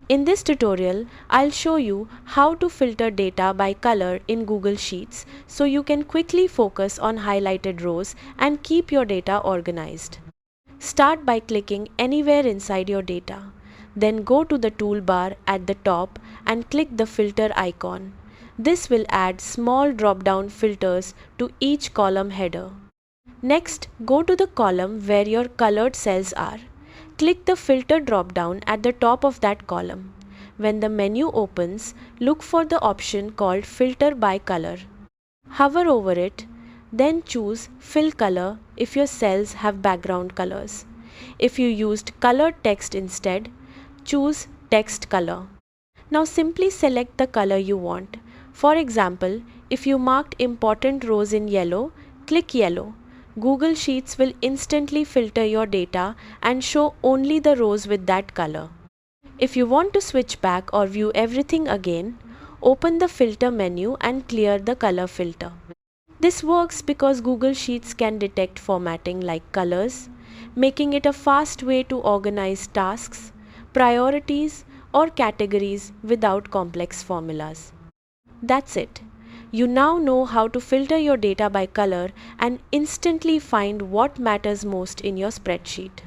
In this tutorial, I'll show you how to filter data by color in Google Sheets so you can quickly focus on highlighted rows and keep your data organized. Start by clicking anywhere inside your data. Then go to the toolbar at the top and click the filter icon. This will add small drop-down filters to each column header. Next, go to the column where your colored cells are. Click the filter drop-down at the top of that column. When the menu opens, look for the option called Filter by Color. Hover over it, then choose Fill Color if your cells have background colors. If you used colored text instead, choose Text Color. Now simply select the color you want. For example, if you marked important rows in yellow, click Yellow. Google Sheets will instantly filter your data and show only the rows with that color. If you want to switch back or view everything again, open the filter menu and clear the color filter. This works because Google Sheets can detect formatting like colors, making it a fast way to organize tasks, priorities, or categories without complex formulas. That's it. You now know how to filter your data by color and instantly find what matters most in your spreadsheet.